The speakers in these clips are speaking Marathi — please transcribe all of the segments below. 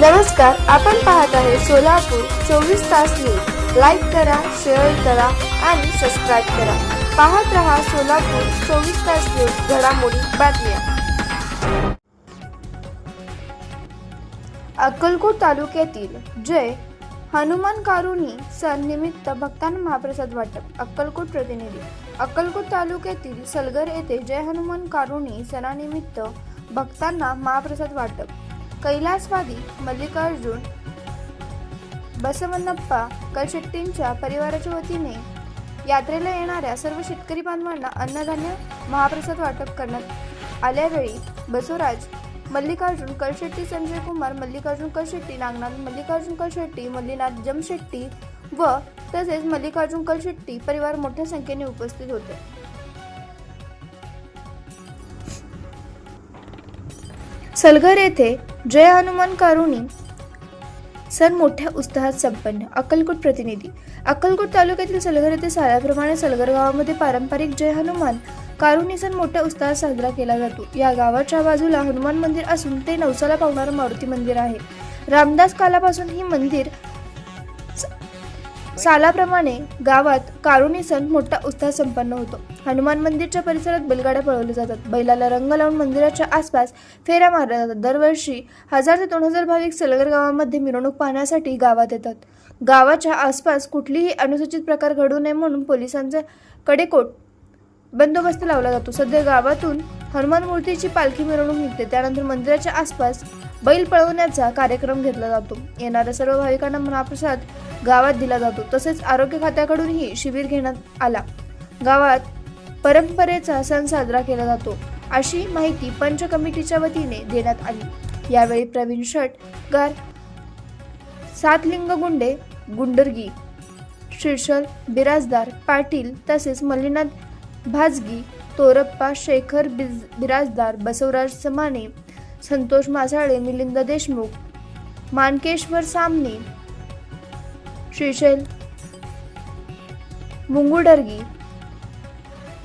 नमस्कार, आपण पाहत आहे सोलापूर 24 तास न्यूज। लाईक करा, शेअर करा आणि सबस्क्राईब करा। पाहत रहा सोलापूर 24 तास न्यूज, घडामोडी बातम्या। अक्कलकोट तालुक्यातील जय हनुमान कारुणी सण निमित्त भक्तांना महाप्रसाद वाटप। अक्कलकोट प्रतिनिधी। अक्कलकोट तालुक्यातील सलगर येथे जय हनुमान कारुणी सणानिमित्त भक्तांना महाप्रसाद वाटप। कैलासवादी मल्लिकार्जुन बसवन्नप्पा कलशेट्टींच्या परिवाराच्या वतीने यात्रेला येणाऱ्या सर्व शेतकरी बांधवांना अन्नधान्य महाप्रसाद वाटप करण्यात आल्यावेळी बसवराज मल्लिकार्जुन कलशेट्टी, संजय कुमार मल्लिकार्जुन कलशेट्टी, नागनाथ मल्लिकार्जुन कलशेट्टी, मल्लीनाथ जमशेट्टी व तसेच मल्लिकार्जुन कलशेट्टी परिवार मोठ्या संख्येने उपस्थित होते। सलगर येथे जय हनुमान कारुणी सण मोठ्या उत्साहात संपन्न। अक्कलकोट प्रतिनिधी। अक्कलकोट तालुक्यातील सलगर येथे सालाप्रमाणे सलगर गावामध्ये पारंपरिक जय हनुमान कारुणी सण मोठ्या उत्साहात साजरा केला जातो। या गावाच्या बाजूला हनुमान मंदिर असून ते नवसाला पावणारं मारुती मंदिर आहे। रामदास कालापासून ही मंदिर सालाप्रमाणे गावात कारुणी सण मोठा उत्साह संपन्न होतो। हनुमान मंदिरच्या परिसरात बैलगाड्या पळवल्या जातात। बैलाला रंग लावून मंदिराच्या आसपास फेऱ्या मारल्या जातात। दरवर्षी 1000 ते 2000 भाविक सलगर गावामध्ये मिरवणूक पाहण्यासाठी गावात येतात। गावाच्या आसपास कुठलीही अनुचित प्रकार घडू नये म्हणून पोलिसांचा कडेकोट बंदोबस्त लावला जातो। सध्या गावातून हनुमान मूर्तीची पालखी मिरवणूक निघते, त्यानंतर मंदिराच्या आसपास बैल पळवण्याचा कार्यक्रम घेतला जातो। येणाऱ्या सर्व भाविकांना महाप्रसाद गावात दिला जातो। तसेच आरोग्य खात्याकडूनही शिबिर घेण्यात आला। गावात परंपरेचा सण साजरा केला जातो अशी माहिती पंच कमिटीच्या वतीने देण्यात आली। यावेळी प्रवीण शटगार, सातलिंगगुंडे, गुंडरगी, शीर्षल बिराजदार, पाटील तसेच मल्लीनाथ भाजगी, तोरप्पा, शेखर बिराजदार, बसवराज समाने, संतोष मासाळे, मिलिंद देशमुख, मानकेश्वर सामने, श्रीशैल मुंगुडर्गी,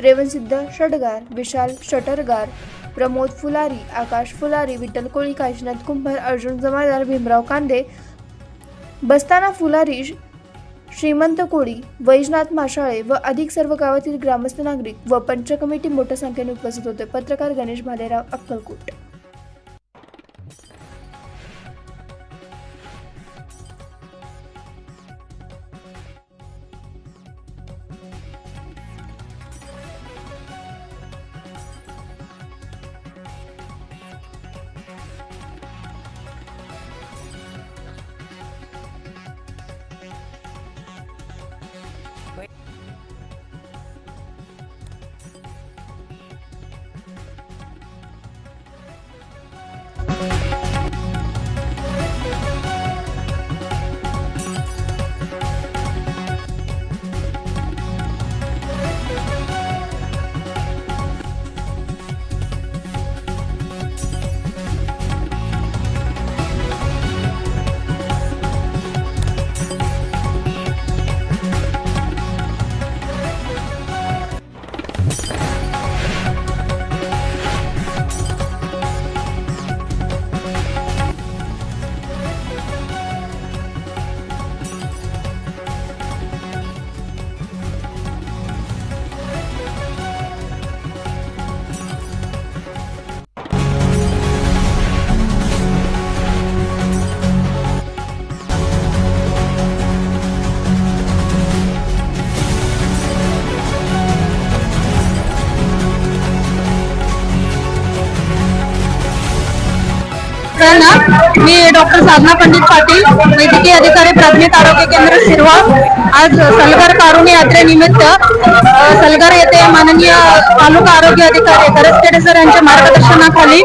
रेवणसिद्ध शटगार, विशाल शटरगार, प्रमोद फुलारी, आकाश फुलारी, विठ्ठल कोळी, काशीनाथ कुंभार, अर्जुन जमादार, भीमराव कांदे, बस्ताना फुलारी, श्रीमंत कोळी, वैजनाथ माशाळे व अधिक सर्व गावातील ग्रामस्थ नागरिक व पंच कमिटी मोठ्या संख्येने उपस्थित होते। पत्रकार गणेश भालेराव, अक्कलकोट। मी डॉक्टर साधना पंडित पाटील, वैद्यकीय अधिकारी, प्राथमिक आरोग्य केंद्र शिरवळ। आज सलगर कारुणी यात्रेनिमित्त सलगर येथे माननीय तालुका आरोग्य अधिकारी करस्तेडे सर यांच्या मार्गदर्शनाखाली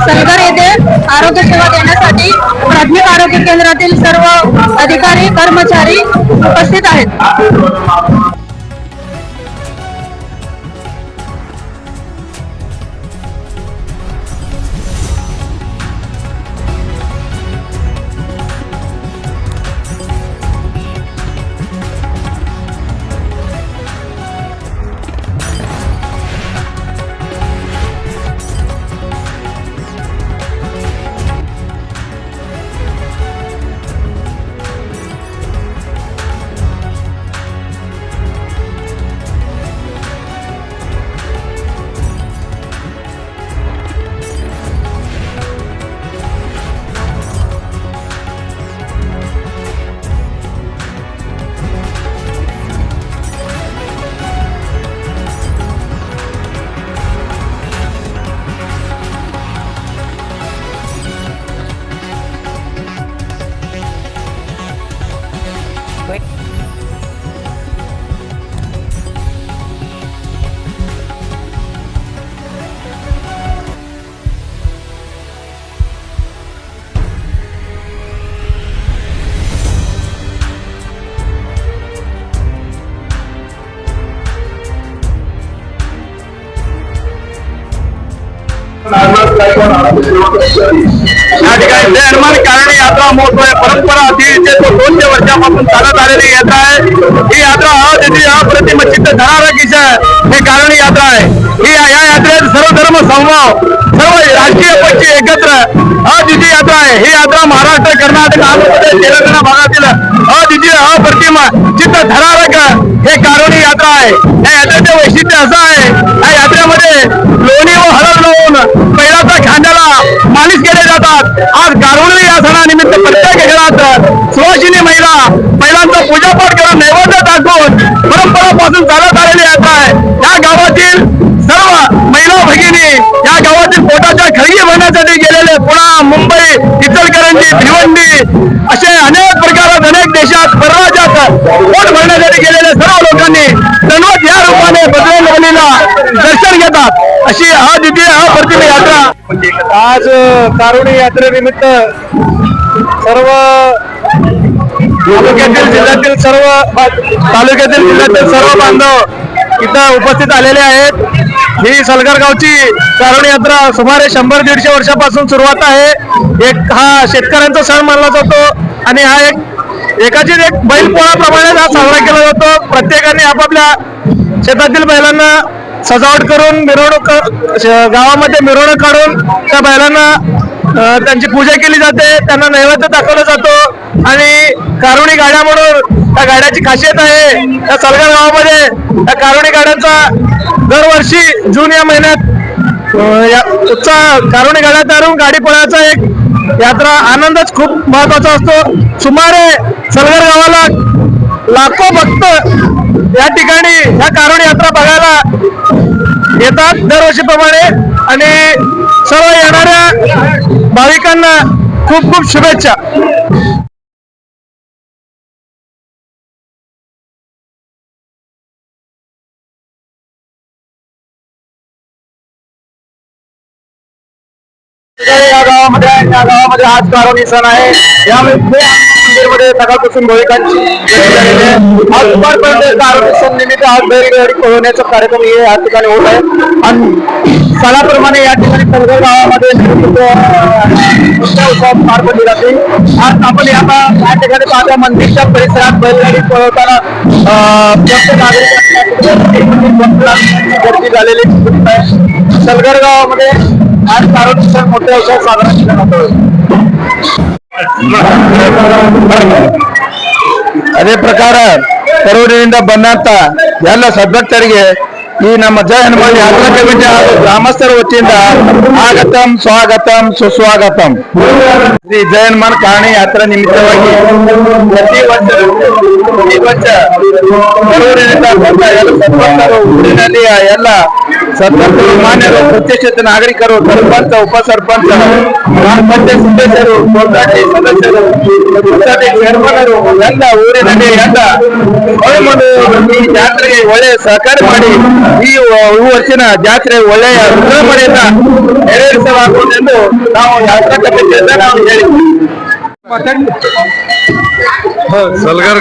सलगर येथे आरोग्य सेवा देण्यासाठी प्राथमिक आरोग्य केंद्रातील सर्व अधिकारी कर्मचारी उपस्थित आहेत। या ठिकाणी जय हनुमान कारणी यात्रा महोत्सव परंपरा दीडशे ते 200 वर्षापासून चालत आलेली यात्रा आहे। ही यात्रा अतिथी अप्रतिम चित्त धरारक हे कारणी यात्रा आहे। ही या यात्रेत सर्व धर्म समभाव सर्व राजकीय पक्ष एकत्र अद्वितीय यात्रा आहे। ही यात्रा महाराष्ट्र, कर्नाटक, आंध्र प्रदेश, तेलंगणा भागातील अद्वितीय अप्रतिम चित्त धरारक हे कारणी यात्रा आहे। या यात्रेचे वैशिष्ट्य असं आहे, या यात्रेमध्ये लोणी व हळद लावून बैलाच्या खांद्याला मालिश केले जातात। आज कारवली या सणानिमित्त प्रत्येक घरात सुवासिनी महिला बैलांचा पूजापाठ करून नैवेद्य दाखवून परंपरापासून चालत आलेली यात्रा आहे। या गावातील सर्व महिला भगिनी या गावातील पोटाच्या खळगी भरण्यासाठी गेलेले पुणे, मुंबई, इचलकरंजी, भिवंडी असे अनेक प्रकारात अनेक देशात परराज्यात पोट भरण्यासाठी गेलेले सर्व लोकांनी दंडवत या रूपाने बजरंगबलीला दर्शन घेतात। अशी अद्वितीय अप्रतिम यात्रा आज कारणी यात्रेनिमित्त सर्व जिल्ह्यातील सर्व बांधव इथं उपस्थित आलेले आहेत। ही सलगर गावची कारणी यात्रा सुमारे 100-150 वर्षापासून सुरुवात आहे। हा शेतकऱ्यांचा सण मानला जातो आणि हा एकाची एक बैलपोळाप्रमाणे हा साजरा केला जातो। प्रत्येकाने आपापल्या शेतातील बैलांना सजावट करून मिरवणूक गावामध्ये मिरवणूक काढून त्या बैलांना त्यांची पूजा केली जाते, त्यांना नैवेद्य दाखवला जातो आणि कारवणी गाड्या म्हणून त्या गाड्याची खासियत आहे। त्या सलगर गावामध्ये त्या कारवणी गाड्यांचा दरवर्षी जून या महिन्यात उत्साह कारवणी गाड्या तयारून गाडी पळायचा एक यात्रा आनंदच खूप महत्वाचा असतो। सुमारे सलगर गावाला लाखो भक्त या ठिकाणी ह्या कारवणी यात्रा बघायला येतात दरवर्षीप्रमाणे आणि सर्व येणाऱ्या भाविकांना खूप खूप शुभेच्छा। या गावामध्ये आज कारवणी सण आहे। यामध्ये मंदिरमध्ये सकाळपासून भाविकांची गर्दी झालेली आहे। आज दुपारपर्यंत कारवणी सण निमित्त आज बैलगाडी पळवण्याचा कार्यक्रम हे या ठिकाणी होत आहे आणि सणाप्रमाणे या ठिकाणी सलगर गावामध्ये उत्सव पार पडली जाते। आज आपण या ठिकाणी पाहता मंदिरच्या परिसरात बैलगाडी पळवताना गर्दी झालेली आहे। सलगर गावामध्ये आज कारवणी सण मोठ्या उत्सवात साजरा केला जातो। ಅದೇ ಪ್ರಕಾರ ಕರೋಡಿನಿಂದ ಬಂದಂತ ಎಲ್ಲ ಸದ್ಭಕ್ತರಿಗೆ ಈ ನಮ್ಮ ಜಯ ಹನುಮಾನ್ ಯಾತ್ರಾ ಕಮಿಟಿ ಹಾಗೂ ಗ್ರಾಮಸ್ಥರ ವತಿಯಿಂದ ಆಗತಂ ಸ್ವಾಗತಂ ಸುಸ್ವಾಗತಂ। ಶ್ರೀ ಜಯ ಹನುಮಾನ್ कारणी ಯಾತ್ರಾ ನಿಮಿತ್ತವಾಗಿ ಪ್ರತಿ ವರ್ಷ ಕರೋಡಿನಿಂದ ಬಂದ ಎಲ್ಲ ಸದ್ಭಕ್ತರು ಊರಿನಲ್ಲಿ ಎಲ್ಲ ಸದ್ಭಕ್ತರು ಮಾನ್ಯರು ಪ್ರತಿಷ್ಠಿತ ನಾಗರಿಕರು ಸರ್ಪಂಚ ಉಪಸರ್ಪಂಚ ಗ್ರಾಮ ಪಂಚಾಯತ್ ಸದಸ್ಯರು ಸೊಸೈಟಿ ಸದಸ್ಯರು ಸೊಸೈಟಿ ಚೇರ್ಮನರು ಎಲ್ಲ ಊರಿನಲ್ಲಿ ಎಲ್ಲ ಈ ಜಾತ್ರೆಗೆ ಒಳ್ಳೆಯ ಸಹಕಾರ ಮಾಡಿ ಈ ವರ್ಷಿನ ಜಾತ್ರೆ ಒಳ್ಳೆಯ ವಿಜೃಂಭಣೆಯಿಂದ ನೆರವೇರಿಸಲಾಗುವುದೆಂದು ನಾವು ಯಾತ್ರಾ ಕಮಿಟಿಯಿಂದ ನಾವು ಹೇಳಿದ್ದೀವಿ। सलगर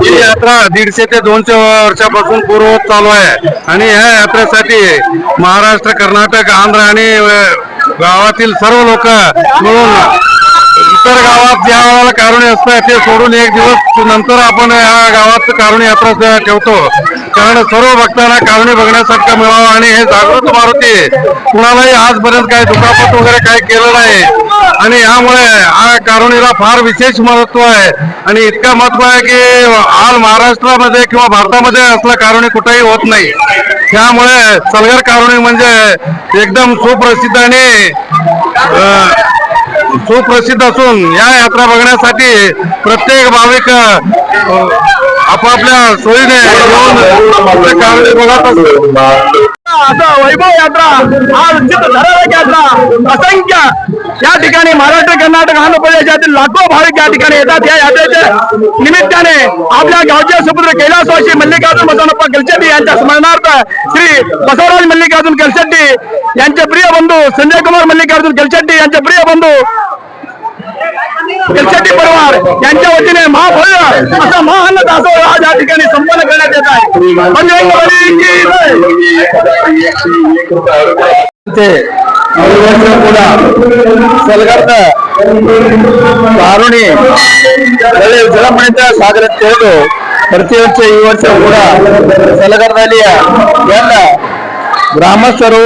ही यात्रा 150 ते 200 वर्षापासून पूर्ववत चालू आहे आणि या यात्रेसाठी महाराष्ट्र, कर्नाटक, आंध्र आणि गावातील सर्व लोक मिळून इतर गावात ज्या वेळेला कारवणी असतात ते सोडून एक दिवस नंतर आपण या गावात कारवणी यात्रा ठेवतो, कारण सर्व भक्तांना कारवणी बघण्यासारखं मिळावं आणि हे जागृत मारुती कुणालाही आजपर्यंत काही दुखापत वगैरे काही केलं नाही आणि यामुळे हा कारवणीला फार विशेष महत्व आहे आणि इतकं महत्व आहे की आज महाराष्ट्रामध्ये किंवा भारतामध्ये असलं कारवणी कुठेही होत नाही। त्यामुळे सलगर कारवणी म्हणजे एकदम सुप्रसिद्ध आणि सुप्रसिद्ध असून या यात्रा बघण्यासाठी प्रत्येक भाविक आपापल्या सोयीने येऊन कारवणी बघत असतो। वैभव यात्रा आज धरारक यात्रा असंख्य या ठिकाणी महाराष्ट्र, कर्नाटक, आंध्र प्रदेशातील लाखो भाविक या ठिकाणी येतात। या यात्रेच्या निमित्ताने आपल्या गावचे सुपुत्र कैलासवासी मल्लिकार्जुन बसवप्पा गलशेट्टी यांच्या स्मरणार्थ श्री बसवराज मल्लिकार्जुन गलशेट्टी यांचे प्रिय बंधू संजय कुमार मल्लिकार्जुन गलशेट्टी यांचे प्रिय बंधू कलशेट्टी परिवार यांच्या वतीने महाभव्य असा महाअन्न दासोह आज या ठिकाणी संपन्न करण्यात येत आहे. बजरंगबली की जय. ಸಲಗರದ ಕಾರುಣಿ ಒಳ್ಳೆ ವಿಜೃಂಭಣೆಯಿಂದ ಸಾಗರಕ್ಕೆ ಪ್ರತಿ ವರ್ಷ ಈ ವರ್ಷ ಕೂಡ ಸಲಗರದಲ್ಲಿ ಎಲ್ಲ ಗ್ರಾಮಸ್ಥರು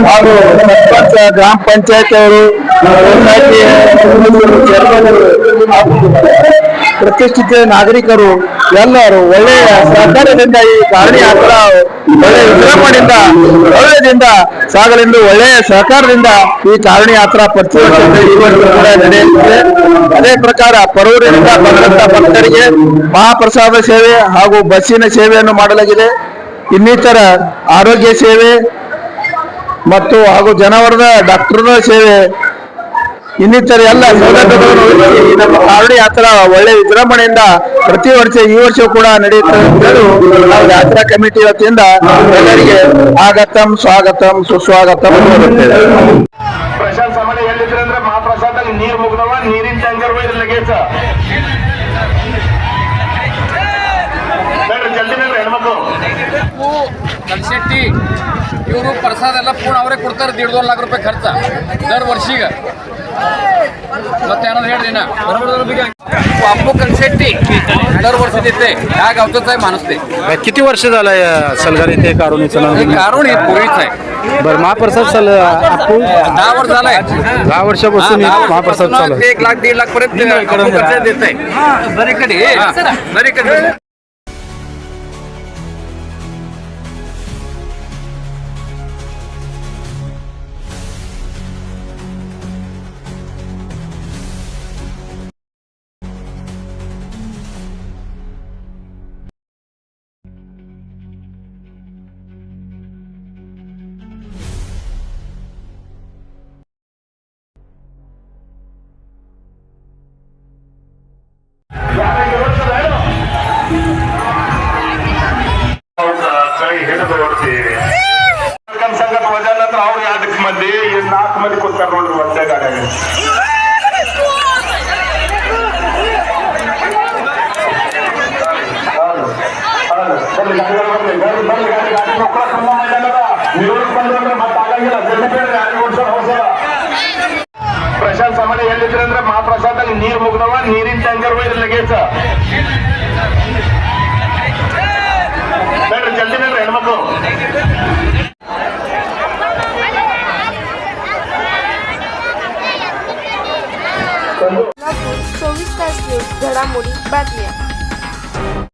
ಹಾಗೂ ಸರ್ಪಂಚ ಗ್ರಾಮ ಪಂಚಾಯತ್ ಅವರು ಪ್ರತಿಷ್ಠಿತ ನಾಗರಿಕರು ಎಲ್ಲರೂ ಒಳ್ಳೆಯ ಸಹಕಾರದಿಂದ ಈ ಕಾರಣಿ ಯಾತ್ರಾ ಒಳ್ಳೆಯ ವಿಜೃಂಭಣೆಯಿಂದ ಒಳ್ಳೆಯದಿಂದ ಸಾಗಲೆಂದು ಒಳ್ಳೆಯ ಸಹಕಾರದಿಂದ ಈ ಕಾರಣಿ ಯಾತ್ರಾ ಪ್ರತಿ ವರ್ಷ ಈ ವರ್ಷ ಕೂಡ ನಡೆಯುತ್ತದೆ. ಅದೇ ಪ್ರಕಾರ ಪರೂರಿನಿಂದ ಬಂದಂತ ಭಕ್ತರಿಗೆ ಮಹಾಪ್ರಸಾದ ಸೇವೆ ಹಾಗೂ ಬಸ್ಸಿನ ಸೇವೆಯನ್ನು ಮಾಡಲಾಗಿದೆ. ಇನ್ನಿತರ ಆರೋಗ್ಯ ಸೇವೆ ಮತ್ತು ಹಾಗೂ ಜನವರದ ಡಾಕ್ಟರ್ನ ಸೇವೆ ಇನ್ನಿತರ ಎಲ್ಲ ಸೌಲಭ್ಯಗಳನ್ನು ನಮ್ಮ ಕಾರಣಿ ಯಾತ್ರಾ ಒಳ್ಳೆ ವಿಜೃಂಭಣೆಯಿಂದ ಪ್ರತಿ ವರ್ಷ ಈ ವರ್ಷ ಕೂಡ ನಡೆಯುತ್ತದೆ ಎಂದು ನಾವು ಯಾತ್ರಾ ಕಮಿಟಿ ವತಿಯಿಂದ ಎಲ್ಲರಿಗೆ ಆಗತಂ ಸ್ವಾಗತಂ ಸುಸ್ವಾಗತಂ ಕೋರುತ್ತೇವೆ. ಪ್ರಶಾಂತ್ ಸಾಮಾನ್ಯ ಹೇಳಿದ್ರೆ ಅಂದ್ರೆ ಮಹಾಪ್ರಸಾದ ನೀರ್ ಮುಗ್ದವ ನೀರಿನ ಟ್ಯಾಂಕರ್ ಒಯ್ದು ಲಗೇಜ್ ಜಲ್ದಿ ಬೇಡ್ರಿ ಹೆಣ್ಮಕ್ಳು ಕಲ್ಶೆಟ್ಟಿ ಇವರು ಪ್ರಸಾದ ಎಲ್ಲ ಪೂರ್ಣ ಅವರೇ ಕೊಡ್ತಾರೆ. 1.5 लाख रुपये ಖರ್ಚ ದರ್ ವರ್ಷಿಗೆ. ಮತ್ತೆ ಏನಾದ್ರು ಹೇಳ್ರಿ ना बापू कलशेट्टी दर वर्षी देते या गावचाच आहे माणूस ते. किती वर्ष झालं या सलगर इथे कारुणीचं हे कारुण हे पूर्वीच आहे. बरं महाप्रसाद 10 वर्ष झालंय. 10 वर्षापासून महाप्रसाद चालू आहे. 1 लाख 1.5 लाख पर्यंत देत आहे. बरे कधी ಕೈ ಹಿಡಿದು ಓಡ್ತೀವಿ ಸಂಗತ್ ವಜಾ ನಂತರ ಅವ್ರು 2 ಮಂದಿ 4 ಮಂದಿ ಕೊಡ್ತಾರೆ ನೋಡ್ರಿ ಒಂದೇ ಗಾಡಿಯಾಗ. ಪ್ರಶಾಂತ್ ಸಾಮಾನ್ಯ ಹೇಳಿದ್ರೆ ಅಂದ್ರೆ ಮಹಾಪ್ರಸಾದ ನೀರ್ ಮುಗ್ದವ ನೀರಿನ ಟ್ಯಾಂಕರ್ ಒಯ್ದು ಲಗೇಜ್